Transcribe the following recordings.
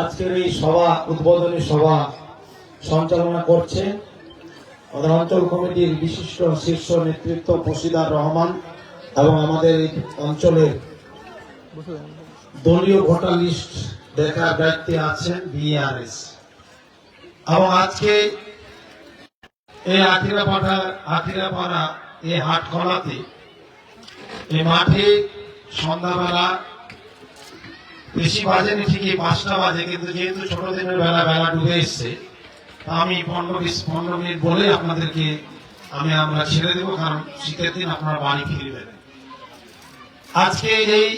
আজকের এই সভা উদ্বোধনী সভা সঞ্চালনা করছে আমাদের অঞ্চল কমিটির বিশিষ্ট শীর্ষ নেতৃত্ব ফসিদার রহমান এবং আমাদের এই অঞ্চলের দলীয় ভোটার লিস্ট দেখার দায়িত্বে আছেন বিআরএস। এবং আজকে এই আখিরাপাড়া এই হাটখলাতে এই মাঠে সন্ধ্যাবেলা বেশি বাজেনি, ঠিকই 5টা বাজে, কিন্তু যেহেতু ছোট দিনের বেলা ডুবে এসছে, আমি 15-20 মিনিট বলে আপনাদেরকে আমরা ছেড়ে দেবো, কারণ শীতের দিন আপনারা বাড়ি ফিরবেন। আজকে এই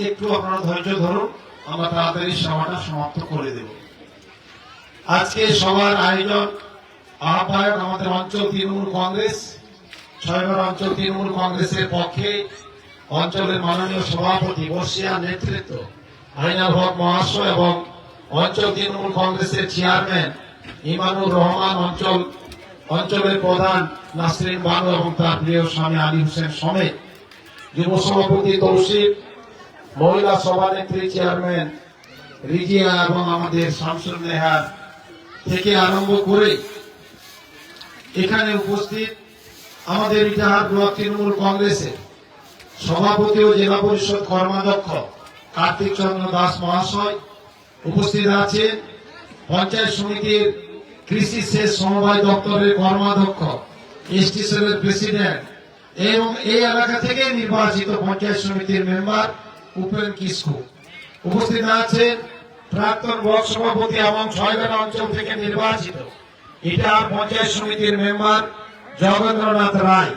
একটু আপনারা ধৈর্য ধরুন, আমরা তাড়াতাড়ি সভাটা সমাপ্ত করে দেব। আজকে সবার আয়োজন আহ্বায়ক আমাদের অঞ্চল তৃণমূল কংগ্রেস, 6 অঞ্চল তৃণমূল কংগ্রেসের পক্ষে অঞ্চলের মাননীয় সভাপতি বর্ষিয়ার নেতৃত্ব আইনাল হক মহাশয় এবং অঞ্চল তৃণমূল কংগ্রেসের চেয়ারম্যান ইমানুর রহমান, অঞ্চলের প্রধান নাসরিন বানু এবং তার প্রিয় স্বামী আলী হোসেন সমেত যুব সভাপতি তৌসিফ, মহিলা সভানেত্রী চেয়ারম্যান রিজিয়া এবং আমাদের শামসুল নেহার থেকে আরম্ভ করে এখানে উপস্থিত আমাদের ইটাহার ব্লক তৃণমূল কংগ্রেসের সভাপতি ও জেলা পরিষদ কর্মাধ্যক্ষ কার্তিক চন্দ্র দাস মহাশয় উপস্থিত আছেন। পঞ্চায়েত সমিতির কৃষি সেচ সমবায় দপ্তরের কর্মাধ্যক্ষ, এসটি সেলের প্রেসিডেন্ট এবং এই এলাকা থেকে নির্বাচিত পঞ্চায়েত সমিতির মেম্বার উপেন কিসকু উপস্থিত আছেন। প্রাক্তন ব্লক সভাপতি এবং 6 অঞ্চল থেকে নির্বাচিত ইটাহার পঞ্চায়েত সমিতির মেম্বার জগেন্দ্রনাথ রায়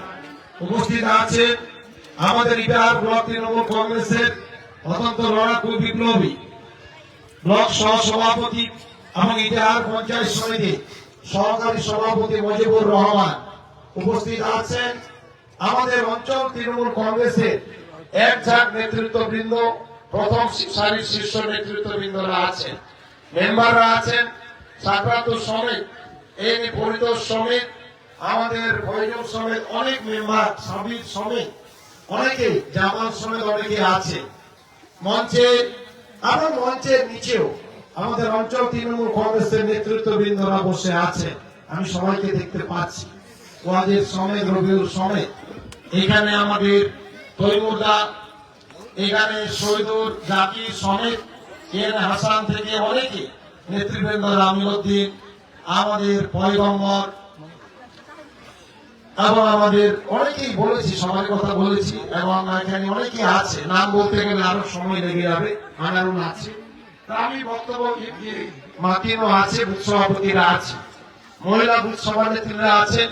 উপস্থিত আছেন। আমাদের ইটাহার ব্লক তৃণমূল কংগ্রেসের অত্যন্ত লড়াকু বিপ্লবী ব্লক সহ সভাপতি এবং ইটাহার পঞ্চায়েত সমিতি সহকারী সভাপতি মজিবুর রহমান উপস্থিত আছেন। আমাদের অঞ্চল তৃণমূল কংগ্রেসের এক ঝাঁক নেতৃত্ববৃন্দ, প্রথম সারির শীর্ষ নেতৃত্ববৃন্দরা আছেন, মেম্বাররা আছেন, সাকরাতুর সমেত, এনি পরিতোষ সমেত, আমাদের ভৈরব সমেত, অনেক মেম্বার, সাবির সমেত, অনেকে জামাল সমেত অনেকে আছে মঞ্চে এবং মঞ্চের নিচেও আমাদের অঞ্চল তৃণমূল কংগ্রেসের নেতৃত্ববৃন্দরা বসে আছেন। আমি সবাইকে দেখতে পাচ্ছি, ওয়াজের সমেত, রবিউল সমেত, এখানে আমাদের তৈমুরদা, এখানে শহীদুর জাকির সমেত, এন হাসান থেকে অনেকে নেতৃবৃন্দরা, আমিরউদ্দিন, আমাদের পয়গম্বর এবং আমাদের অনেকেই বলেছি, সবার কথা বলেছি এবং এখানে অনেকে আছে, নাম বলতে গেলে আরো সময় লেগে যাবে। আনারুন আছে, আমি বক্তব্য মাতিনও আছে, বুথ সভাপতিরা আছে, মহিলা বুথ সভানেত্রীরা আছেন,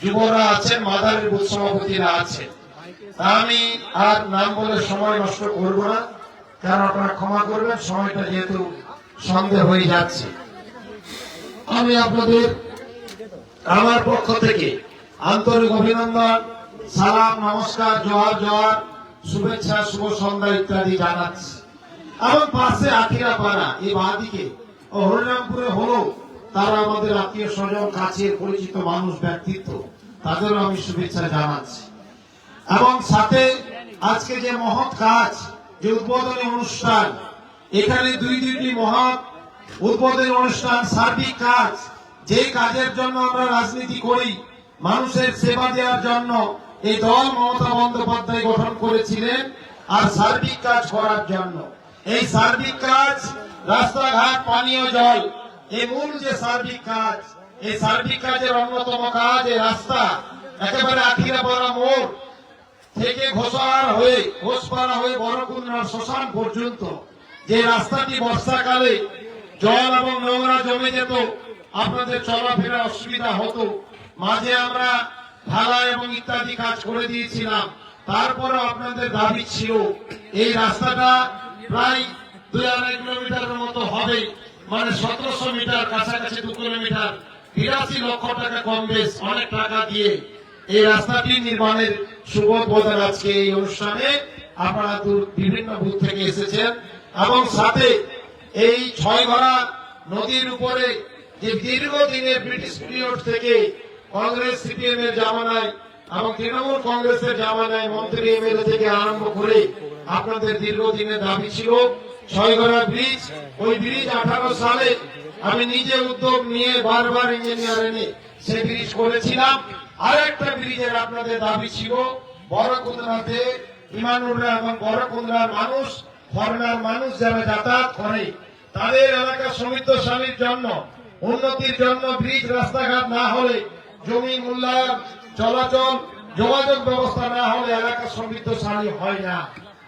যুবরা আছেন, মাদারের বুথ সভাপতিরা আছেন। আমি আর নাম বলে সময় নষ্ট করব না, কারণ আপনারা ক্ষমা করবেন, সময়টা যেহেতু সন্দেহ হয়ে যাচ্ছে। আমি আপনাদের আমার পক্ষ থেকে আন্তরিক অভিনন্দন, সালাম, নমস্কার, জোহার, শুভেচ্ছা, শুভ সন্ধ্যা ইত্যাদি জানাচ্ছি। এবং পাশে আখিরাপাড়া এই বাঁদিকে ও হরিরামপুরে হলো, তারা আমাদের আত্মীয় স্বজন, কাছের পরিচিত মানুষ, ব্যক্তিত্ব, তাদেরও আমি শুভেচ্ছা জানাচ্ছি। এবং সাথে আজকে যে মহৎ কাজ, যে উদ্বোধনী অনুষ্ঠান, এখানে দুইটি মহৎ উদ্বোধনী অনুষ্ঠান, সার্বিক কাজ, যে কাজের জন্য আমরা রাজনীতি করি, মানুষের সেবা দেওয়ার জন্য এই দল মমতা বন্দ্যোপাধ্যায় গঠন করেছিলেন, আর সার্বিক কাজ করার জন্য। এই সার্বিক কাজ, রাস্তাঘাট, পানীয় জল, এই মূল যে সার্বিক কাজ, এই সার্বিক কাজের অন্যতম কাজ এই রাস্তা একেবারে আখিরাপাড়া মোড় থেকে ঘোষপাড়া হয়ে বড়কুন্নার শ্মশান পর্যন্ত যে রাস্তাটি বর্ষাকালে জল এবং নোংরা জমে যেত, আপনাদের চলাফেরা অসুবিধা হতো, মাঝে আমরা ঢালা এবং ইত্যাদি কাজ করে দিয়েছিলাম। তারপরে আপনাদের দাবি ছিল এই রাস্তাটা প্রায় 2.5 কিলোমিটারের মতো হবে, মানে 1700 মিটার, কাছাকাছি 2 কিলোমিটার, 82 লক্ষ টাকা কম বেশ অনেক টাকা দিয়ে এই রাস্তাটি নির্মাণের শুভোদ্বোধন আজকে এই অনুষ্ঠানে আপনারা বিভিন্ন বুথ থেকে এসেছেন। এবং সাথে এই 6 নদীর উপরে যে দীর্ঘদিনের ব্রিটিশ পিরিয়ড থেকে কংগ্রেস সিপিএম এর জামানায় এবং তৃণমূল কংগ্রেসের জামানায় মন্ত্রী এমএলএ থেকে আরম্ভ করে আপনাদের দীর্ঘদিনের দাবি ছিল ছয়গড়া ব্রিজ, ওই ব্রিজ 18 সালে আমি নিজে উদ্যোগ নিয়ে বারবার ইঞ্জিনিয়ার এনে সেই ব্রিজ করেছিলাম। আরেকটা ব্রিজের আপনাদের দাবি ছিল বড়কুন্দ্রাতে ইমানুররা এবং বড়কুন্দ্রার মানুষ, ফরেনার মানুষ যারা যাতায়াত করে তাদের এলাকা সমৃদ্ধশালীর জন্য, উন্নতির জন্য ব্রিজ রাস্তাঘাট না হলে, জমি মূল্যায়ন, চলাচল, যোগাযোগ ব্যবস্থা না হলে এলাকা সমৃদ্ধশালী হয় না।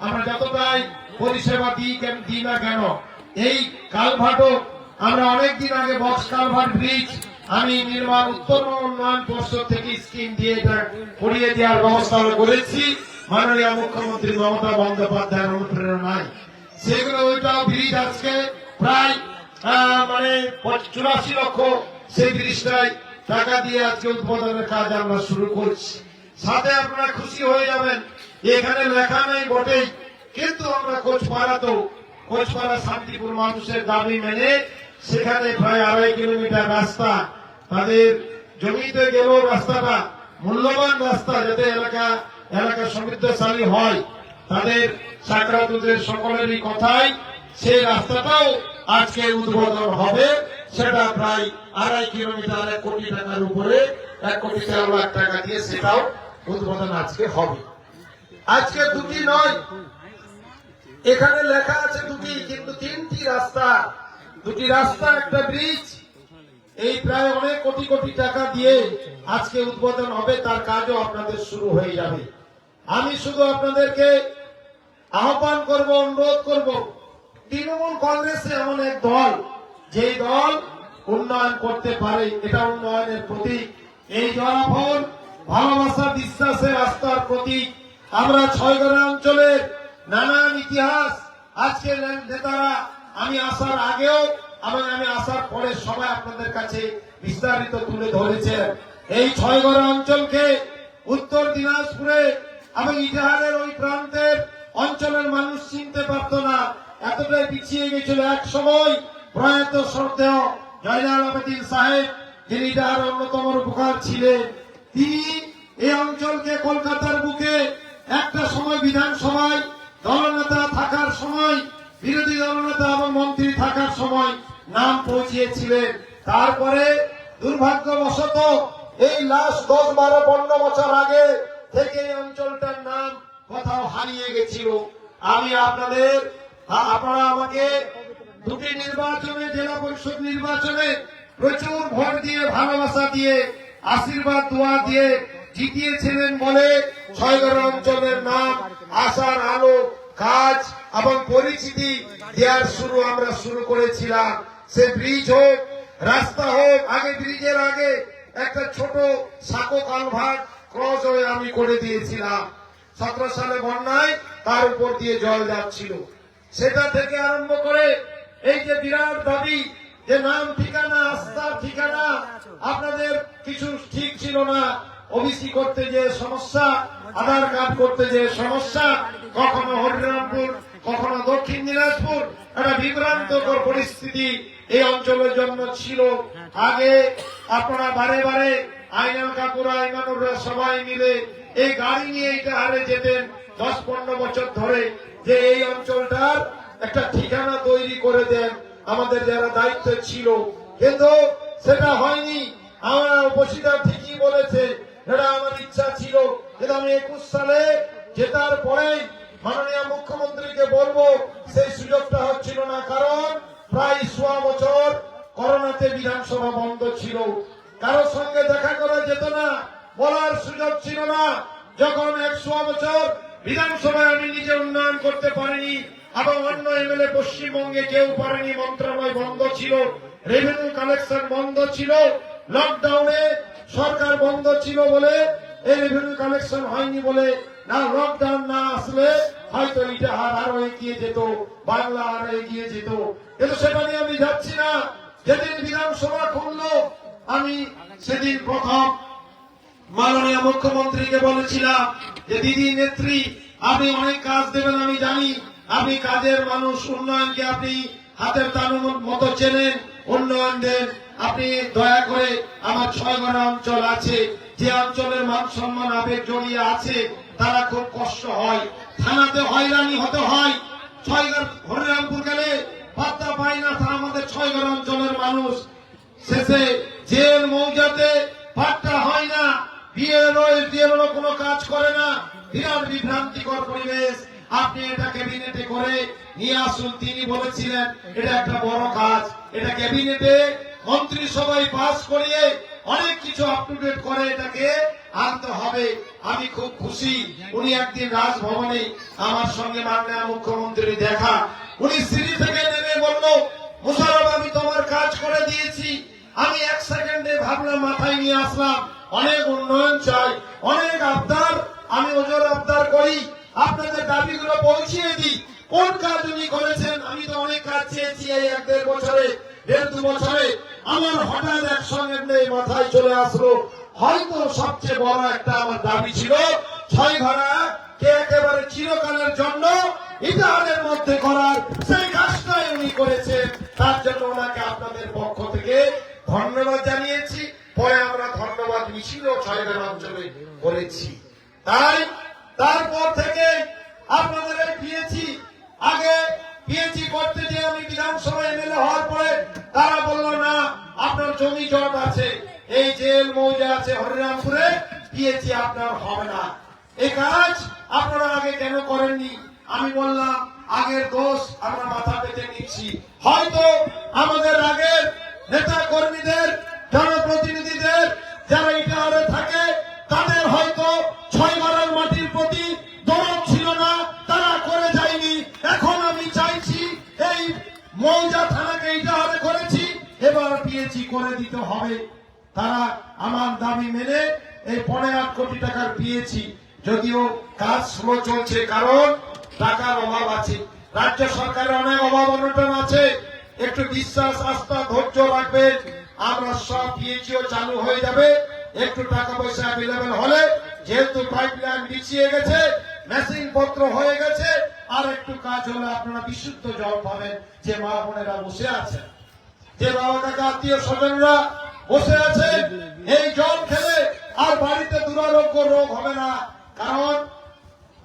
আমরা যতটাই পরিষেবা দিই না কেন, এই কালভার্টও আমরা অনেকদিন আগে বক্স কালভার্ট ব্রিজ আমি নির্মাণ উত্তর উন্নয়ন পর্ষদ থেকে স্কিম দিয়ে এটা করিয়ে দেওয়ার ব্যবস্থা করেছি মাননীয় মুখ্যমন্ত্রী মমতা বন্দ্যোপাধ্যায়ের অনুপ্রেরণায়। সেগুলো ওইটাও ব্রিজ আজকে প্রায় 84 লক্ষ সেই ব্রিজটাই টাকা দিয়ে আজকে উদ্বোধনের কাজ আমরা শুরু করছি। সাথে আপনারা খুশি হয়ে যাবেন, এখানে লেখা নেই বটেই, কিন্তু আমরা কোচপাড়া শান্তিপুর মানুষের দাবি মেনে সেখানে প্রায় 2.5 কিলোমিটার রাস্তা তাদের জমিতে গেল, রাস্তাটা মূল্যবান রাস্তা, যাতে এলাকা সমৃদ্ধশালী হয় তাদের সাকরাতুদের সকলেরই কথাই সেই রাস্তাটাও আজকে উদ্বোধন হবে। সেটা প্রায় 2.5 কিলোমিটার 1 কোটি টাকার উপরে, 1 কোটি 13 লাখ টাকা দিয়ে সেটাও উদ্বোধন আজকে হবে। আজকে দুটি নয়, এখানে লেখা আছে দুটি, কিন্তু 3টি রাস্তা, 2টি রাস্তা, একটা ব্রিজ, এই প্রায় অনেক কোটি কোটি টাকা দিয়ে আজকে উদ্বোধন হবে। তার কাজও আপনাদের শুরু হয়ে যাবে। আমি শুধু আপনাদেরকে আহ্বান করব, অনুরোধ করব, তৃণমূল কংগ্রেসে এমন এক দল, যেই দল উন্নয়ন করতে পারে, এটা উন্নয়নের প্রতীক। এই জলাফল ভালোবাসা, বিশ্বাসের, আস্থার প্রতীক। আমরা ছয়গড়া অঞ্চলের নানান ইতিহাস আজকের নেতারা, আমি আসার আগেও এবং আমি আসার পরে সবাই আপনাদের কাছে বিস্তারিত তুলে ধরেছেন। এই ছয়গড়া অঞ্চলকে উত্তর দিনাজপুরে এবং ইটাহারের ওই প্রান্তের অঞ্চলের মানুষ চিনতে পারত না, এতটাই পিছিয়ে গেছিল। এক সময় প্রয়াত শ্রদ্ধেয় জয়নাল আবেদিন সাহেব, যিনি ইটাহারের অন্যতম রূপকার ছিলেন, তিনি এই অঞ্চলকে কলকাতার বুকে একটা সময় বিধানসভায় দলনেতা থাকার সময়, বিরোধী দলনেতা এবং মন্ত্রী থাকার সময় নাম পৌঁছিয়েছিলেন। তারপরে দুর্ভাগ্যবশত এই লাস্ট 10, 12, 15 বছর আগে থেকে এই অঞ্চলটার নাম কোথাও হারিয়ে গেছিল। আমি আপনারা আমাকে 2টি নির্বাচনে, জেলা পরিষদ নির্বাচনে প্রচুর ভোট দিয়ে, ভালোবাসা দিয়ে, আশীর্বাদ দোয়া দিয়ে জিতিয়েছিলেন বলে ছয়গড়া অঞ্চলের নাম, আশার আলো, কাজ এবং পরিচিতি দেওয়ার আমরা শুরু করেছিলাম। সে ব্রিজ হোক, রাস্তা হোক, আগে ব্রিজের আগে একটা ছোট সাঁকো কালভার্ট ক্রস হয়ে আমি করে দিয়েছিলাম। 17 সালে বন্যায় তার উপর দিয়ে জল যাচ্ছিল। সেটা থেকে আরম্ভ করে এই যে বিরাট দাবি যে নাম ঠিকানা, আস্থার ঠিকানা, আপনাদের কিছু ঠিক ছিল না। ওবিসি করতে যে সমস্যা, আধার কার্ড করতে যে সমস্যা, কখনো হরিরামপুর, কখনো দক্ষিণ দিনাজপুর, একটা বিভ্রান্তকর পরিস্থিতি এই অঞ্চলের জন্য ছিল। আগে আপনারা বারে বারে আইনাল কাকুরা, ইমানুররা সবাই মিলে এই গাড়ি নিয়ে ইটাহারে যেতেন 10-15 বছর ধরে, যে এই অঞ্চলটার একটা ঠিকানা তৈরি করে দেন আমাদের যারা দায়িত্ব ছিল, কিন্তু সেটা হয়নি। আমার উপস্থিতা ঠিকই বলেছে, এটা আমার ইচ্ছা ছিল, কিন্তু আমি 21 সালে জেতার পরেই মাননীয় মুখ্যমন্ত্রীকে বলবো, সেই সুযোগটা হচ্ছিল না। কারণ প্রায় 1.25 বছর করোনাতে বিধানসভা বন্ধ ছিল, কারোর সঙ্গে দেখা করা যেত না, বলার সুযোগ ছিল না। যখন 1.25 বছর বিধানসভায় আমি নিজে উন্নয়ন করতে পারিনি এবং অন্য এমএলএ পশ্চিমবঙ্গে কেউ পারেনি, মন্ত্রণালয় বন্ধ ছিল, রেভিনিউ কালেকশন বন্ধ ছিল, লকডাউনে সরকার বন্ধ ছিল বলে এই রেভিনিউ কালেকশন হয়নি বলে, না লকডাউন না আসলে হয়তো ইটাহার আরো এগিয়ে যেত, বাংলা আরো এগিয়ে যেত। কিন্তু সেটা নিয়ে আমি যাচ্ছি না। যেদিন বিধানসভা খুললো, আমি সেদিন প্রথম মাননীয় মুখ্যমন্ত্রীকে বলেছিলাম যে দিদি নেত্রী, আপনি অনেক কাজ দেবেন আমি জানি, আপনি কাজের মানুষ, উন্নয়নকে আপনি হাতের তালুর মতো চেনেন, উন্নয়ন দেন, আপনি দয়া করে আমার ছয়গড়া অঞ্চল আছে, যে অঞ্চলের মান সম্মান আবেগ জড়িয়ে আছে, তারা খুব কষ্ট হয়, থানাতে হয়রানি হতে হয়, ছয়ঘর হরিরামপুর গেলে পাত্তা পাই না, তা আমাদের ছয়ঘর অঞ্চলের মানুষ। শেষে জেল মৌজাতে পাত্তা হয় না, বিএলও কোনো কাজ করে না, বিরাট বিভ্রান্তিকর পরিবেশ। আপনি এটা ক্যাবিনেটে করে নিয়ে আসুন। তিনি বলেছিলেন এটা একটা বড় কাজ, এটা ক্যাবিনেটে মন্ত্রিসভায় পাস করিয়ে অনেক কিছু আপ টু ডেট করে এটাকে আনতে হবে। আমি খুব খুশি, উনি একদিন রাজভবনে আমার সঙ্গে মাননীয় মুখ্যমন্ত্রী দেখা, উনি সিঁড়ি থেকে নেমে বলল, মুশারফ আমি তোমার কাজ করে দিয়েছি। আমি এক সেকেন্ডে ভাবলাম, মাথায় নিয়ে আসলাম, অনেক উন্নয়ন চাই, অনেক আবদার, আমি ওজোর আবদার করি, আপনাদের দাবিগুলো পৌঁছিয়ে দিই। কোন কাজ উনি করেছেন? আমি তো অনেক কাজ চেয়েছি এই 1-1.5 বছরে, 1.5-2 বছরে। আমার হঠাৎ একসঙ্গে মাথায় চলে আসলো, হয়তো সবচেয়ে বড় একটা আমার দাবি ছিল ছয়ঘরা কে একেবারে চিরকালের জন্য ইটাহারের মধ্যে করার, সেই কাজটাই উনি করেছেন। তার জন্য ওনাকে আপনাদের পক্ষ থেকে ধন্যবাদ জানিয়েছি। পরে আমরা ধন্যবাদ মিছিলও ছয়ঘর অঞ্চলে করেছি। তাই তারপর থেকে আপনাদের পিএইচি, আগে পিএইচি করতে যে আমি বিধানসভা এমএলএ হওয়ার পরে তারা বলল না, আপনার জমি জট আছে, এই জেল মৌজা আছে হরিরামপুরে, পিএইচি আপনার হবে না। এই কাজ আপনারা আগে কেন করেননি? আমি বললাম আগের দোষ আমরা মাথা পেতে নিচ্ছি। হয়তো আমাদের আগের নেতা কর্মীদের, জনপ্রতিনিধিদের যারা ইটাহারে থাকে, তাদের হয়তো ছয়ঘরের মাটির প্রতি দরদ ছিল না, তারা করে যায়নি। এখন আমি চাইছি এই মৌজা থানাকে ইটাহারে করেছি, এবার পিএইচি করে দিতে হবে। তারা আমার দাবি মেনে এই 8.5 কোটি টাকার পিএইচি, যদিও কাজ স্লো চলছে, কারণ টাকার অভাব আছে, রাজ্য সরকারের অনেক অভাব অনটন আছে। একটু বিশ্বাস, আস্থা, ধৈর্য রাখবেন, আমরা সব পিএইচিও চালু হয়ে যাবে। একটু টাকা পয়সা অ্যাভেলেবেল হলে, যেহেতু পাইপলাইন বিছিয়ে গেছে, মেশিন পত্র হয়ে গেছে, আর একটু কাজ হলে আপনারা বিশুদ্ধ জল পাবেন। যে মা বোনেরা বসে আছেন, যে বাবা কাকা আত্মীয় স্বজনরা বসে আছে, এই জল খেলে আর বাড়িতে দুরারোগ্য রোগ হবে না। কারণ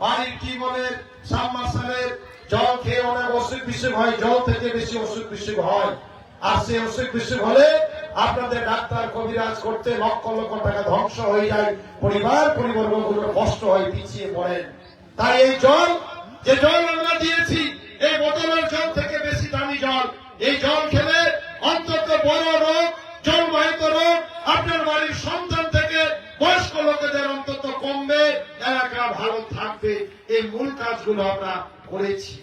বাড়ির টিউবওয়েলের, সাবমার্সালের জল খেয়ে অনেক অসুখ বিসুখ হয়, জল থেকে বেশি অসুখ বিসুখ হয়। আর সেই অসুখ বিসুখ হলে আপনাদের ডাক্তার কবিরাজ করতে লক্ষ লক্ষ টাকা ধ্বংস হয়ে যায়, পরিবর্গগুলো কষ্ট হয়, পিছিয়ে পড়েন। তাই এই জল, যে জল আমরা দিয়েছি, এই বোতলের জল থেকে বেশি দামি জল। এই জল খেলে অন্তত বড় রোগ, জলবাহিত রোগ আপনার বাড়ির সন্তান থেকে বয়স্ক লোকেদের অন্তত কমবে, এলাকা ভালো থাকবে। এই মূল কাজগুলো আমরা করেছি।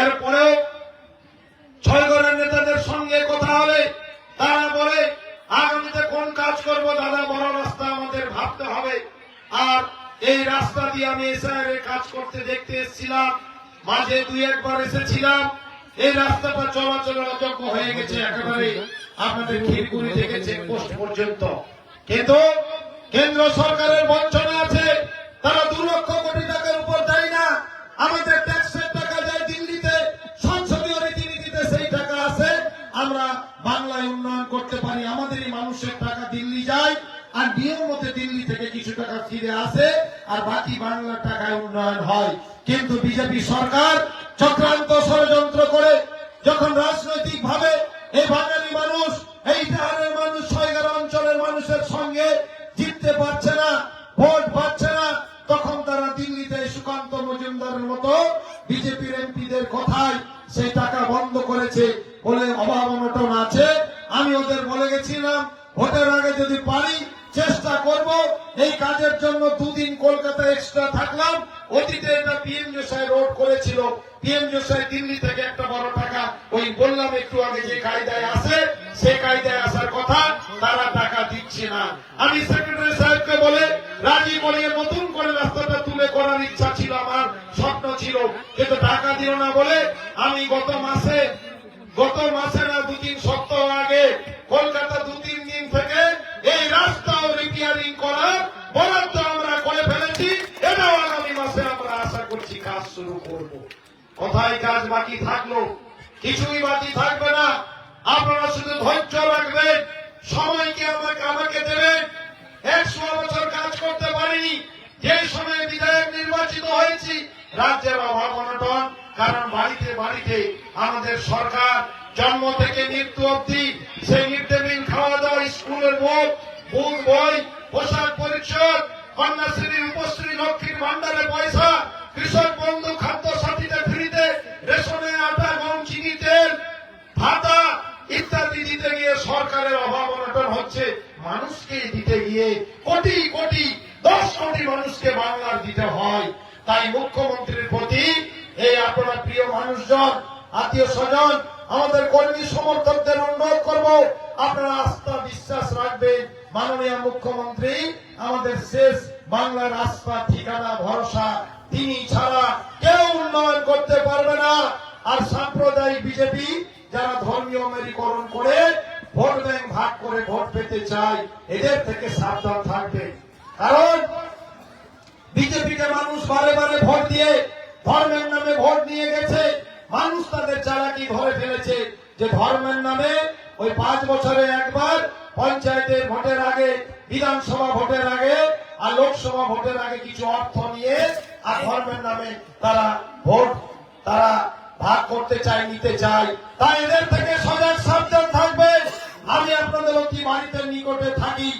এরপরেও ছয়ঘরের নেতাদের সঙ্গে কথা হলে তারা বলে, আগামীতে কোন কাজ করব দাদা, বড় রাস্তা আমাদের ভাবতে হবে। আর এই রাস্তা দিয়ে আমি এসআইআর কাজ করতে দেখতে এসেছিলাম, মাঝে 2-1 বার এসেছিলাম। এই রাস্তাটা চলাচলের অযোগ্য হয়ে গেছে, একেবারে আপনাদের ক্ষীরপুরি থেকে চেকপোস্ট পর্যন্ত। কিন্তু কেন্দ্র সরকারের বঞ্চনা আছে, তারা 2 লক্ষ কোটি টাকার উপর দেয় না। আমাদের ট্যাক্সের টাকা যায় দিল্লিতে, সংসদীয় রীতিনীতিতে সেই টাকা আছে, আমরা বাংলায় উন্নয়ন করতে পারি। আমাদেরই মানুষের টাকা দিল্লি যায়, আর নিয়ম মতে দিল্লি থেকে কিছু টাকা ফিরে আসে, আর বাকি বাংলার টাকায় উন্নয়ন হয়। কিন্তু বিজেপি সরকার চক্রান্ত ষড়যন্ত্র করে যখন রাজনৈতিক ভাবে এই বাঙালি মানুষ, এই ইটাহারের মানুষ, ছয়ঘর অঞ্চলের মানুষের সঙ্গে জিততে পারছে না, ভোট পাচ্ছে না, তখন তারা দিল্লিতে সুকান্ত মজুমদারের মতো বিজেপির এমপিদের কথায় সেই টাকা বন্ধ করেছে বলে অভাব অনটন আছে। আমি ওদের বলে গেছিলাম, ভোটের আগে যদি পারি চেষ্টা করব। এই কাজের জন্য 2 দিন কলকাতা এক্সট্রা থাকলাম। অতীতে এটা পিএম জোশাই রোড করেছিল, পিএম জোশাই দিল্লি থেকে একটা বড় টাকা, ওই বললাম একটু আগে যে কায়দায় আসে, সেই কায়দায় আসার কথা, তারা টাকা দিচ্ছে না। আমি সেক্রেটারি সাহেবকে বলে রাজি করিয়ে নতুন করে রাস্তাটা তুলে করার ইচ্ছা ছিল, আমার স্বপ্ন ছিল, কিন্তু টাকা দিল না বলে আমি গত মাসে না 2-3 সপ্তাহ আগে কলকাতা 2-3 দিন থেকে এই রাস্তাও রিপেয়ারিং করার বরাদ্দ আমরা করে ফেলেছি। এটাও আগামী মাসে আমরা আশা করছি কাজ শুরু করব। কোথায় কাজ বাকি থাকলো? কিছুই বাকি থাকবে না। আপনারা শুধু ধৈর্য রাখবেন, সময়কে আমাকে দেবেন। 100 বছর কাজ করতে পারিনি, যে সময়ে বিধায়ক নির্বাচিত হয়েছি, রাজ্যের অভাব অনটন, কারণ বাড়িতে বাড়িতে আমাদের সরকার জন্ম থেকে মৃত্যু অবধি সেই মিড ডে মিল খাওয়া দাওয়া, স্কুলের বুক বই, পোশাক পরিচ্ছদ, কন্যাশ্রীর উপশ্রী, লক্ষ্মীর ভান্ডারের পয়সা, কৃষক বন্ধু, খাদ্য সাথীতে ফ্রিতে, রেশনে আটা, গম, চিনি, তেল, ভাতা ইত্যাদি দিতে গিয়ে সরকারের অভাব অনটন হচ্ছে। মানুষকে দিতে গিয়ে কোটি কোটি 10 কোটি মানুষকে বাংলার দিতে হয়। তাই মুখ্যমন্ত্রীর প্রতি এই আপনার প্রিয় মানুষজন, আত্মীয় স্বজন, আমাদের কর্মী সমর্থকদের অনুরোধ করব, আপনারা আস্থা বিশ্বাস রাখবেন মাননীয় মুখ্যমন্ত্রী আমাদের শেষ বাংলার আস্থা, ঠিকানা, ভরসা। তিনি ছাড়া কেউ উন্নয়ন করতে পারবে না। আর সাম্প্রদায়িক বিজেপি যারা ধর্মীয় মেরুকরণ করে ভোট ব্যাংক ভাগ করে ভোট পেতে চায়, এদের থেকে সাবধান থাকবে। কারণ বিজেপিকে মানুষ বারে বারে ভোট দিয়ে ধর্মের নামে ভোট নিয়ে গেছে। মানুষ তাদের চালাকি ধরে ফেলেছে যে ধর্মের নামে ওই 5 বছরে একবার পঞ্চায়েতের ভোটের আগে, বিধানসভা ভোটের আগে আর লোকসভা ভোটের আগে কিছু অর্থ নিয়ে আর ধর্মের নামে তারা ভোট ভাগ করতে চায়, নিতে চায়। তাই এদের থেকে সজাগ সাবধান থাকবে। আমি আপনাদের অতি বাড়িতে নিকটে থাকি,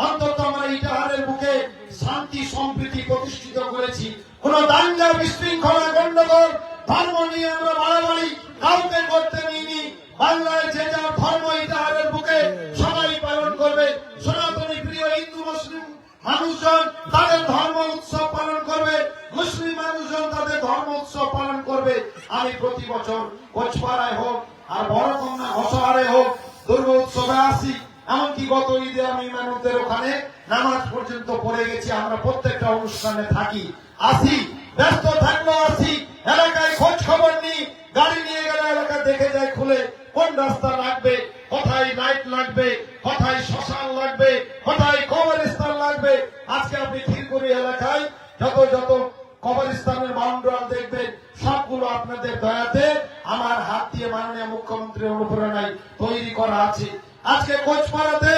অন্তত আমরা ইটাহারের বুকে শান্তি সম্প্রীতি প্রতিষ্ঠিত করেছি। কোন দাঙ্গা, বিশৃঙ্খলা, গন্ডগোল, ধর্ম নিয়ে আমরা বাড়াবাড়ি কাউকে করতে নিইনি। বাংলায় যে যার ধর্ম ইটাহারের বুকে সবাই পালন করবে। সনাতনী প্রিয় হিন্দু মুসলিম মানুষজন তাদের ধর্ম উৎসব পালন করবে, মুসলিম মানুষজন তাদের ধর্ম উৎসব পালন করবে। আমি প্রতি বছর কোচপাড়ায় হোক আর বড়কন্যা ঘোষহারে হোক দুর্গা উৎসবে আসি। এমনকি গত ঈদে আমি মানুষদের ওখানে নামাজ পর্যন্ত পড়ে গেছি। আমরা প্রত্যেকটা অনুষ্ঠানে থাকি, আসি, ব্যস্ত থাকলেও আসি, এলাকায় খোঁজ খবর নিই। গাড়ি নিয়ে গেলে এলাকা দেখে যায় খুলে কোন রাস্তা লাগবে, কোথায় লাইট লাগবে, কোথায় শ্মশান লাগবে, কোথায় কবরস্থান লাগবে। আজকে আপনি ক্ষীরপুরি এলাকায় যত কবরস্থানের বাউন্ডারি দেখবেন, সবগুলো আপনাদের দয়াতে আমার হাত দিয়ে মাননীয় মুখ্যমন্ত্রীর অনুপ্রেরণায় তৈরি করা আছে। আজকে কোচপাড়াতে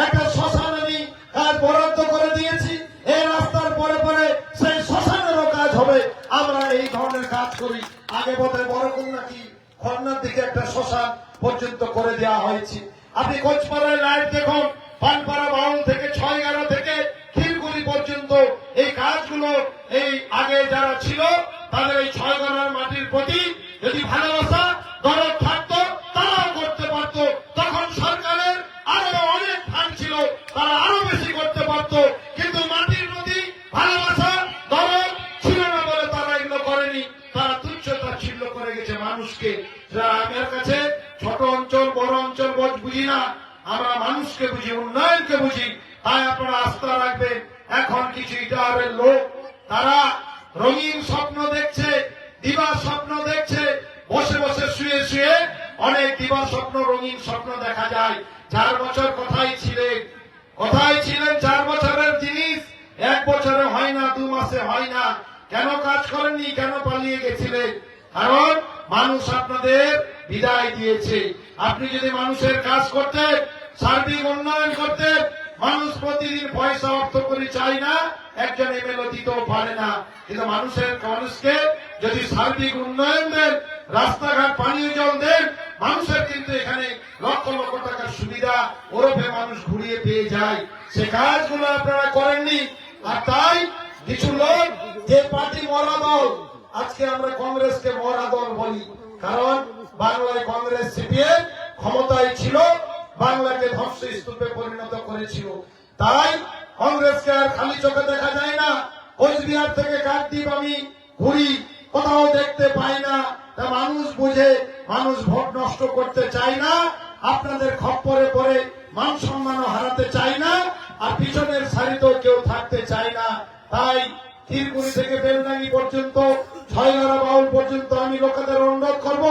একটা শ্মশান আমি কাজ বরাদ্দ করে দিয়েছি। এই রাস্তার পরে পরে সেই শ্মশানেরও কাজ হবে। আমরা এই ধরনের কাজ করি। আগে বোধহয় বড়কন্যা কি খন্নার দিকে একটা শ্মশান পর্যন্ত করে দেওয়া হয়েছে। আপনি কোচপাড়ায় লাইট দেখুন, পানপাড়া বাউল থেকে 6-11 থেকে খিলগুড়ি পর্যন্ত এই কাজগুলো এই আগে যারা ছিল তাদের এই 6 মাটির প্রতি যদি ভালোবাসা দরদ থাকতো তারাও করতে পারতো। তখন সরকারের আরো অনেক ফান্ড ছিল, তারা আরো বেশি করতে পারতো। কিন্তু মাটির প্রতি ভালোবাসা দরদ ছিল না বলে তারা এগুলো করেনি। তারা তুচ্ছতা ছিল করে গেছে মানুষকে। আমার কাছে ছোট অঞ্চল বড় অঞ্চল বুঝি না, আমরা মানুষকে বুঝি, উন্নয়নকে বুঝি। তাই আপনারা আস্থা রাখবেন। এখন কিছু ইটাহারের লোক তারা রঙিন স্বপ্ন দেখছে, দিবার স্বপ্ন দেখছে। বসে বসে শুয়ে শুয়ে অনেক দিবার স্বপ্ন, রঙিন স্বপ্ন দেখা যায়। 4 বছর কোথায় ছিলেন 4 বছরের জিনিস 1 বছরে হয় না, 2 মাসে হয় না। কেন কাজ করেননি, কেন পালিয়ে গেছিলেন? কারণ মানুষ আপনাদের বিদায় দিয়েছে। আপনি যদি মানুষের কাজ করতেন, সার্বিক উন্নয়ন করতেন, মানুষ প্রতিদিন পয়সা অর্থ করে চায় না, একজন এমএলএ দিতেও পারে না। কিন্তু মানুষকে যদি সার্বিক উন্নয়ন দেন, রাস্তাঘাট, পানীয় জল দেন, মানুষের কিন্তু এখানে লক্ষ লক্ষ টাকার সুবিধা ওরফে মানুষ ঘুরিয়ে পেয়ে যায়। সে কাজগুলো আপনারা করেননি। আর তাই কিছু লোক যে পার্টি মরা দল, আজকে আমরা কংগ্রেসকে মরা দল বলি, কারণ বাংলায় কংগ্রেস সিপিএম ক্ষমতায় ছিল, বাংলাকে ধ্বংসস্তূপে পরিণত করেছিল। তাই কংগ্রেসকে আর খালি চোখে দেখা যায় না। কোচবিহার থেকে কাকদ্বীপ আমি ঘুরি, কোথাও দেখতে পাই না। তা মানুষ বুঝে, মানুষ ভোট নষ্ট করতে চায় না, আপনাদের খপ্পরে পড়ে মান সম্মানও হারাতে চায় না, আর পিছনের সারিতেও কেউ থাকতে চায় না। তাই ক্ষীরপুরি থেকে বেলডাঙ্গি পর্যন্ত, 6-11 বাউল পর্যন্ত আমি লোকেদের অনুরোধ করব,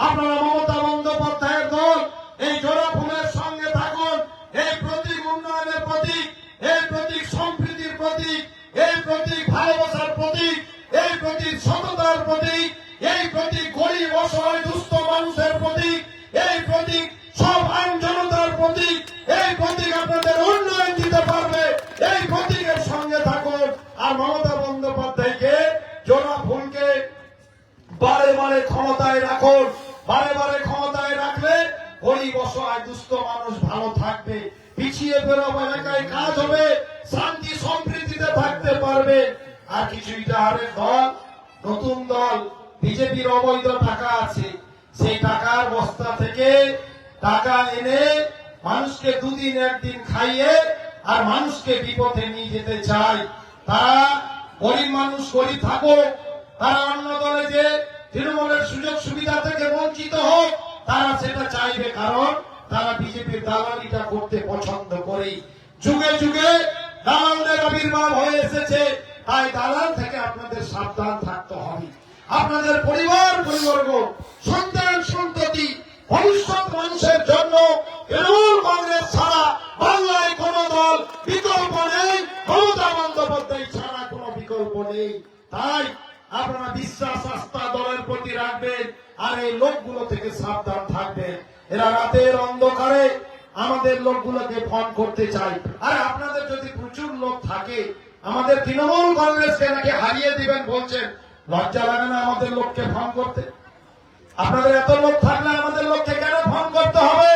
আপনারা মমতা বন্দ্যোপাধ্যায়ের দল এই জোড়া ফুলের সঙ্গে থাকুন। এই প্রতীক উন্নয়নের প্রতীক, এই প্রতীক সম্প্রীতির প্রতীক, এই প্রতীক ভালোবাসার প্রতীক, এই প্রতীক সততার প্রতীক, এই প্রতীক গরিব অসহায় দুস্থ মানুষের প্রতীক, এই প্রতীক সব আইন জনতার প্রতীক, এই প্রতীক আপনাদের উন্নয়ন দিতে পারবে। এই প্রতীকের সঙ্গে থাকুন। আর মমতা বন্দ্যোপাধ্যায়কে জোড়া ফুলকে বারে বারে ক্ষমতায় রাখুন। বারে বারে ক্ষমতায় রাখলে গরিব অসহায় দুস্থ মানুষ ভালো থাকবে, পিছিয়ে বেরোব এলাকায় কাজ হবে, শান্তি সম্প্রীতিতে থাকতে পারবে। আর কিছু ইটাহারের দল, নতুন দল, বিজেপির অবৈধ টাকা আছে, সেই টাকার বস্তা থেকে টাকা এনে মানুষকে দুদিন একদিন খাইয়ে আর মানুষকে বিপথে নিয়ে যেতে চায়। তারা গরিব মানুষ গরিব থাকুক, তারা অন্য দলে যে তৃণমূলের সুযোগ সুবিধা থেকে বঞ্চিত হোক, তারা সেটা চাইবে, কারণ তারা বিজেপির দালালিটা করতে পছন্দ করে। যুগে যুগে দালালদের আবির্ভাব হয়ে এসেছে, তাই দালাল থেকে আপনাদের সাবধান থাকতে হবে। আপনাদের পরিবার পরিবর্গ, সন্তান সন্ততি, ভবিষ্যৎ মানুষের জন্য তৃণমূল কংগ্রেস ছাড়া বাংলায় কোন দল বিকল্প নেই, মমতা বন্দ্যোপাধ্যায় ছাড়া কোন বিকল্প নেই। তাই আপনারা বিশ্বাস আস্থা দলের প্রতি রাখবেন আর এই লোকগুলো থেকে সাবধান থাকবেন। এরা রাতের অন্ধকারে আমাদের লোকগুলোকে ফোন করতে চায়। আর আপনাদের যদি প্রচুর লোক থাকে, আমাদের তৃণমূল কংগ্রেসকে নাকি হারিয়ে দিবেন বলছেন, লজ্জা লাগে না আমাদের লোককে ফোন করতে? আপনাদের এত লোক থাকলে আমাদের লোককে কেন ফোন করতে হবে?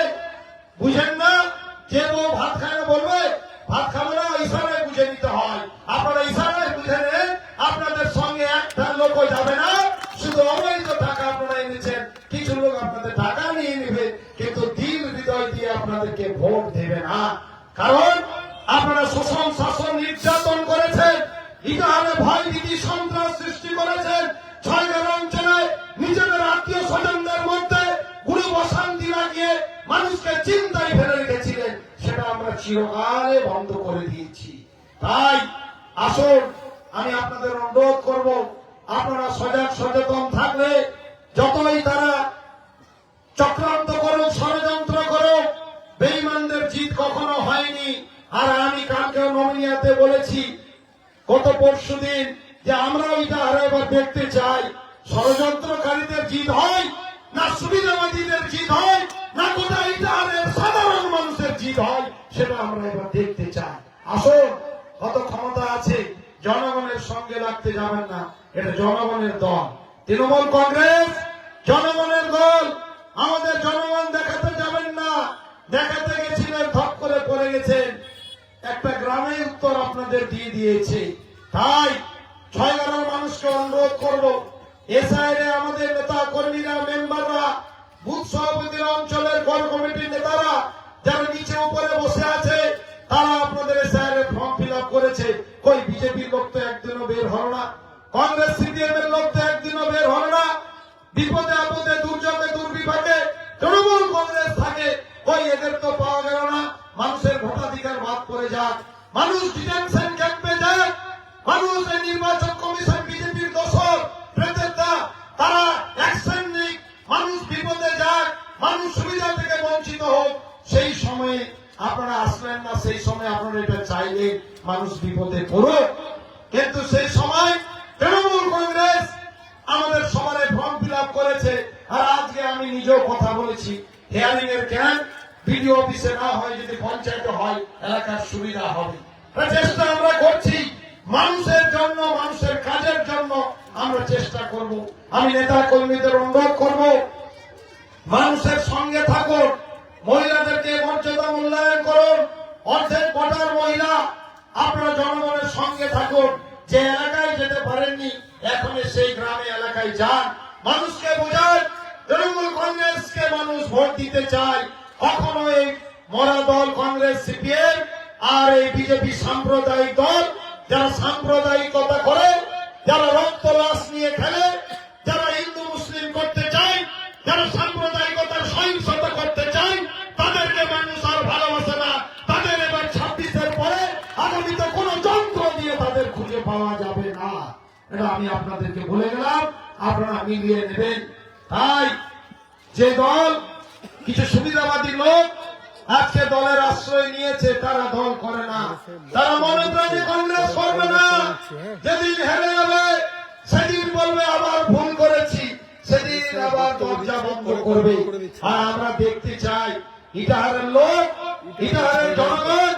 বুঝেন না? যে বউ ভাত খায় না বলবে ভাত খাবে না, ইশারায় বুঝে নিতে হয়। আপনারা ইশারায় বুঝে নেন, আপনাদের সঙ্গে একটা লোকও যাবে না। শুধু অবৈধ টাকা আপনারা এনেছেন, কিছু লোক আপনাদের টাকা নিয়ে নেবে, কিন্তু দিল হৃদয় দিয়ে আপনাদেরকে ভোট দেবে না। কারণ আপনারা শোষণ শাসন নির্যাতন করেছেন, ইটাহারে ভয় ভীতি সন্ত্রাস সৃষ্টি করেছেন, ছয়গাঁও অঞ্চলে নিজেদের আত্মীয় স্বজনদের মধ্যে গুরু অশান্তি লাগিয়ে মানুষকে চিন্তায় ফেলে রেখেছিলেন, সেটা আমরা চিরকালে বন্ধ করে দিয়েছি। তাই আসুন, আমি আপনাদের অনুরোধ করব, আপনারা সজাগ সচেতন থাকলে যতই তারা চক্রান্ত করুক, ষড়যন্ত্র করুক, বেঈমানদের জিত কখনো হয়নি। আর আমি কালকে নমিনিয়াতে বলেছি, গত পরশুদিন, যে আমরা ওইটা আরো এবার দেখতে চাই, ষড়যন্ত্রকারীদের জিত হয় না সুবিধাবাদীদের জিত হয় না গোটা ইটাহারের সাধারণ মানুষের জিত হয়, সেটা আমরা এবার দেখতে চাই। আসুন, কত ক্ষমতা আছে, জনগণের সঙ্গে লাগতে যাবেন না, এটা জনগণের দল। তৃণমূল কংগ্রেস জনগণের দল, আমাদের জনগণ দেখাতে যাবেন না। দেখাতে গেছিলেন, ধপ করে পড়ে গেছেন, একটা গ্রামে উত্তর আপনাদের দিয়ে দিয়েছে। তাই ছয়গাঁওয়ের মানুষকে অনুরোধ করব, এসআইরে আমাদের নেতা কর্মীরা, মেম্বাররা, বুথ সভাপতিরা, অঞ্চলের কোর কমিটির নেতারা যারা নিচে উপরে বসে আছে, তারা আপনাদের এসআইরে ফর্ম ফিল আপ করেছে। কই বিজেপির লোক তো একদিনও বের হল না, কংগ্রেস সিপিএম এর লোক তো একদিনও বের হল না। বিপদে আপদে দুর্যোগে দুর্বিপাকে তৃণমূল কংগ্রেস থাকে, কই এদের তো পাওয়া গেল না। মানুষের ভোটাধিকার বাদ করে যাক, মানুষ ডিটেনশন ক্যাম্পে যাক, মানুষ এই নির্বাচন কমিশন বিজেপির দোষর প্রেতাত্মা, তারা অ্যাকশন নিক, মানুষ বিপদে যাক, মানুষ সুবিধা থেকে বঞ্চিত হোক। সেই সময়ে আপনারা আসলেন না, সেই সময় আপনারা এটা চাইলে মানুষ বিপদে পড়ুক, কিন্তু সেই সময় তৃণমূল কংগ্রেস আমাদের সবার ফর্ম ফিল আপ করেছে। আর আজকে আমি নিজেও কথা বলেছি, হিয়ারিং এর ক্যাম্প বিডিও অফিসে না হয়, যদি পঞ্চায়েতে হয়, এলাকার সুবিধা হবে। চেষ্টা আমরা করছি মানুষের জন্য, মানুষের কাজের জন্য আমরা চেষ্টা করব। আমি নেতা কর্মীদের অনুরোধ করব, মানুষের সঙ্গে থাকুন, মহিলাদেরকে মর্যাদা মূল্যায়ন করুন। অর্ধেক কোটার মহিলা, আপনারা জনগণের সঙ্গে থাকুন। যে এলাকায় যেতে পারেননি, এখন সেই গ্রামে এলাকায় যান, মানুষকে বোঝান তৃণমূল কংগ্রেসকে মানুষ ভোট দিতে চায়। কখনো এই মরা দল কংগ্রেস সিপিএম আর এই বিজেপি সাম্প্রদায়িক দল, যারা সাম্প্রদায়িকতা করে, যারা রক্ত লাশ নিয়ে খেলে, যারা হিন্দু মুসলিম করতে চায়, যারা সাম্প্রদায়িকতার সহিংসতা করতে চায়, তাদেরকে মানুষ আর ভালোবাসে না। তাদের এবার 26-এর পরে আগামীতে কোন যন্ত্র দিয়ে তাদের খুঁজে পাওয়া যাবে না, এটা আমি আপনাদেরকে বলে গেলাম, আপনারা মিলিয়ে নেবেন। তাই যে দল কিছু সুবিধাবাদী লোক আজকে দলের আশ্রয় নিয়েছে, তারা দল করে না, তারা মনে প্রাণে কংগ্রেস করবে না। যেদিন হেরে যাবে সেদিন বলবে আবার ভুল করেছি, সেদিন আবার দরজা বন্ধ করবে। আর আমরা দেখতে চাই ইটাহারের লোক, ইটাহারের জনগণ,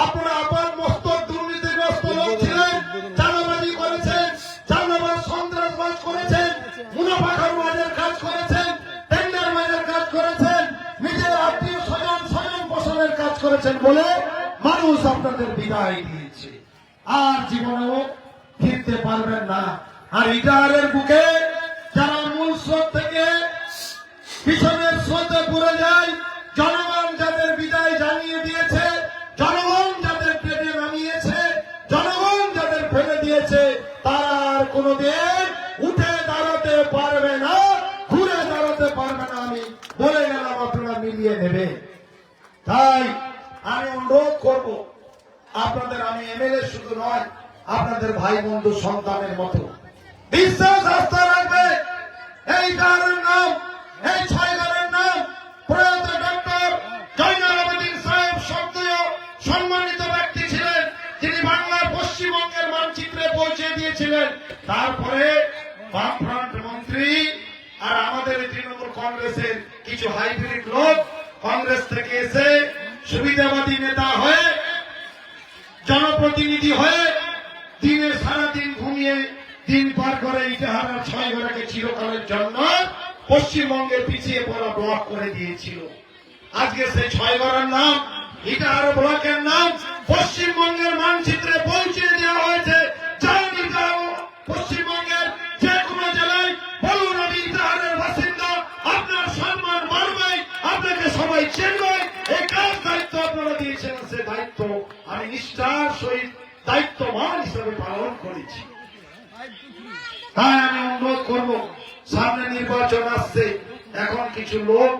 আপনারা আপাত মস্তক দুর্নীতিগ্রস্ত লোক ছিলেন, চাঁদাবাজি করেছেন, চাঁদাবাজ সন্ত্রাসবাজ করেছেন, মুনাফা খাওয়ার কাজ করেছেন বলে মানুষ আপনাদের বিদায় দিয়েছে, আর জীবনেও ফিরতে পারবেন না। আর ইটাহারের বুকে যারা মূল স্রোত থেকে পিছনের স্রোতে পড়ে যায়, জনগণ যাদের বিদায় জানিয়ে দিয়েছে, জনগণ যাদের টেনে নামিয়েছে, জনগণ যাদের ফেলে দিয়েছে, তারা আর কোনোদিন উঠে দাঁড়াতে পারবে না, ঘুরে দাঁড়াতে পারবে না। আমি বলে গেলাম, আপনারা মিলিয়ে নেবে। তাই আমি অনুরোধ করব আপনাদের, আমি এমএলএ শুধু নয়, আপনাদের ভাই বন্ধু সন্তানের মতো বিশ্বাস আস্থা রাখবে। এই গানের নাম, এই ছয়গানের নাম প্রয়াত ডক্টর জয়নাল আবেদিন সাহেব সক্রিয় সম্মানিত ব্যক্তি ছিলেন, যিনি বাংলার পশ্চিমবঙ্গের মানচিত্রে পৌঁছে দিয়েছিলেন। তারপরে বামফ্রন্ট মন্ত্রী আর আমাদের তৃণমূল কংগ্রেসের কিছু হাইব্রিড লোক কংগ্রেস থেকে এসে সুবিধাবাদী নেতা হয়ে, জনপ্রতিনিধি হয়ে দিনে সারাদিন ঘুমিয়ে দিন পার করে ইটাহার ছয়গড়াকে চিরকালের জন্য পশ্চিমবঙ্গের পিছিয়ে পড়া ব্লক করে দিয়েছিল। আজকে সেই ছয়গড়ার নাম, ইটাহার ব্লকের নাম পশ্চিমবঙ্গের মানচিত্রে পৌঁছে দেওয়া হয়েছে। পশ্চিমবঙ্গের যে কোনো জেলায় বলুন আমি ইটাহারের বাসিন্দা, আপনার সম্মান বাড়বে, আপনাকে সবাই চেনবে। এই কাজ দায়িত্ব আপনারা দিয়েছেন, সে দায়িত্ব আমি নিষ্ঠার সহিত দায়িত্ববান হিসেবে পালন করেছি। তাই আমি অনুরোধ করব, সামনে নির্বাচন আসছে, এখন কিছু লোক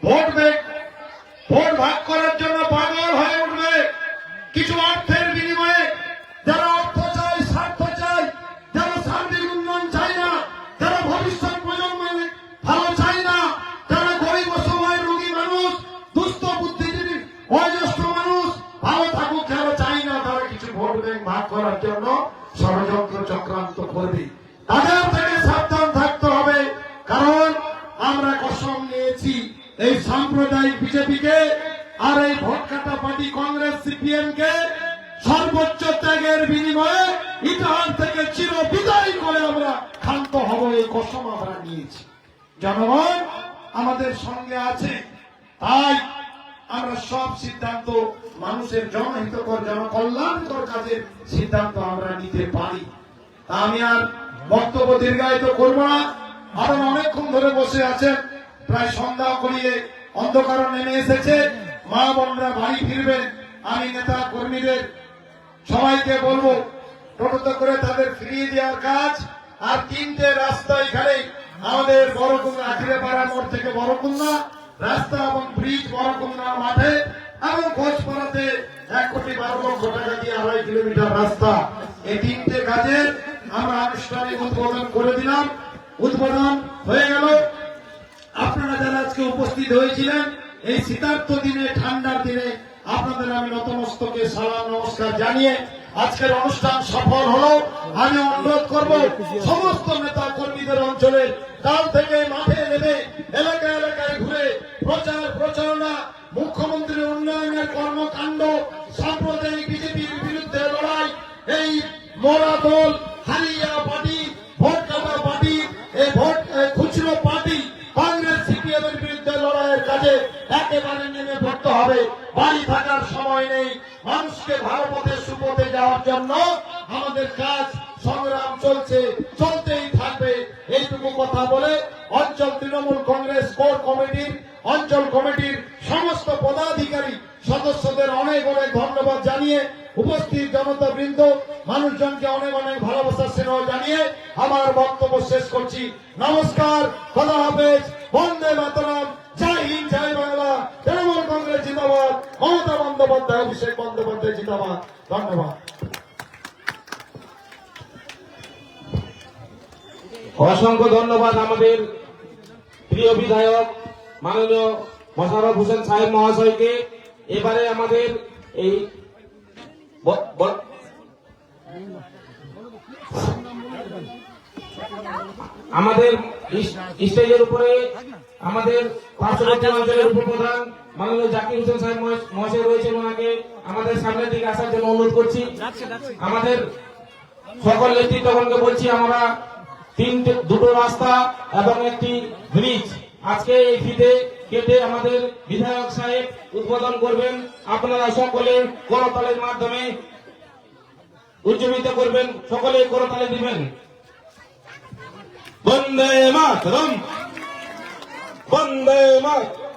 ভোট ভাগ করার জন্য পাগল হয়ে উঠবে। কিছু অর্থের বিনিময়ে যারা অর্থ চায়, স্বার্থ চায়, যারা সার্বিক উন্নয়ন চায় না, যারা ভবিষ্যৎ প্রজন্মের ভালো চায় না, যারা গরিব অসহায় রোগী মানুষ, দুস্থ বুদ্ধিজীবী বয়োজ্যেষ্ঠ মানুষ ভালো থাকুক যারা চায় না, তারা কিছু ভোট ব্যাংক ভাগ করার জন্য ষড়যন্ত্র চক্রান্ত করবে। তাদের থেকে সাবধান থাকতে হবে, কারণ আমরা কসম নিয়েছি এই সাম্প্রদায়িক বিজেপিকে আর এই ভোট কাটা পার্টি কংগ্রেস সিপিএম কে সর্বোচ্চ ত্যাগের বিনিময়ে ইটাহার থেকে চির বিদায় করে আমরা ক্ষান্ত হব, এই কসম আমরা নিয়েছি। জনগণ আমাদের সঙ্গে আছে, তাই আমরা সব সিদ্ধান্ত মানুষের জনহিতকর জনকল্যাণকর কাজের সিদ্ধান্ত আমরা নিতে পারি। তা আমি আর বক্তব্য দীর্ঘায়িত করব না। আপনারা অনেকক্ষণ ধরে বসে আছেন, প্রায় সন্ধ্যা করিয়ে অন্ধকার নেমে এসেছে, মা বোনরা বাড়ি ফিরবেন। আমি নেতা কর্মীদের সবাইকে বলবো টোটোতে করে তাদের ফিরিয়ে দেওয়ার কাজ। আর তিনটে রাস্তা এখানে আমাদের বড়কুন্না, আখিরেপাড়া মোড় থেকে বড়কুন্না রাস্তা এবং ব্রিজ বড়কুন্না মাঠে এবং ঘোষপাড়াতে 1,12,00,000 টাকা দিয়ে 2.5 কিলোমিটার রাস্তা। এই তিনটে কাজের আমরা আনুষ্ঠানিক উদ্বোধন করে দিলাম। উদ্বোধন হয়ে গেল। আপনারা যারা আজকে উপস্থিত হয়েছিলেন এই শীতার্থ দিনে, ঠান্ডার দিনে, আপনাদের আমি নতমস্তকে সালাম নমস্কার জানিয়ে আজকের অনুষ্ঠান সফল হলো। আমি অনুরোধ করব সমস্ত নেতা কর্মীদের অঞ্চলে কাল থেকে মাঠে নেমে এলাকা এলাকায় ঘুরে প্রচার প্রচারণা, মুখ্যমন্ত্রীর উন্নয়নের কর্মকাণ্ড, সাম্প্রদায়িক বিজেপির বিরুদ্ধে লড়াই, এই মোরা দল, হারিয়া পার্টি, ভোট কাটা পার্টি, এই ভোট খুচরো পার্টি কংগ্রেস সিপিএম এর বিরুদ্ধে লড়াইয়ের কাজে একেবারে নেমে পড়তে হবে। বাড়ি থাকার সময় নেই, মানুষকে ভালো পথে সুপথে যাওয়ার জন্য আমাদের কাজ সংগ্রাম চলছে, চলতেই থাকবে। এইটুকু কথা বলে অঞ্চল তৃণমূল কংগ্রেস কোর কমিটির, অঞ্চল কমিটির সমস্ত পদাধিকারী সদস্যদের অনেক অনেক ধন্যবাদ জানিয়ে, উপস্থিত জনতা বৃন্দ মানুষজনকে অনেক অনেক ভালোবাসা স্নেহ জানিয়ে আমার বক্তব্য শেষ করছি। নমস্কার, খোদা হাফেজ, বন্দে মাতরম, জয় হিন্দ, জয় বাংলা, তৃণমূল কংগ্রেস জিন্দাবাদ, মমতা বন্দ্যোপাধ্যায়, অভিষেক বন্দ্যোপাধ্যায় জিন্দাবাদ। ধন্যবাদ। অসংখ্য ধন্যবাদ আমাদের প্রিয় বিধায়ক মাননীয় মোশাররফ হোসেন সাহেব মহাশয়কে। এবারে আমাদের এই আমাদের স্টেজের উপরে আমাদের পার্শ্ববর্তী অঞ্চলের উপপ্রধান মাননীয় জাকির হোসেন সাহেব মহাশয় রয়েছেন, ওনাকে আমাদের সামনের দিকে আসার জন্য অনুরোধ করছি। আমাদের সকল নেতৃত্বগণকে বলছি, আমরা দুটো রাস্তা এবং একটি ব্রিজ আজকে এই ফিতে কেটে আমাদের বিধায়ক সাহেব উদ্বোধন করবেন। আপনারা সকলে করতালের মাধ্যমে উজ্জীবিত করবেন, সকলে করতালি দিবেন। বন্দে মাতরম, বন্দে মাতরম।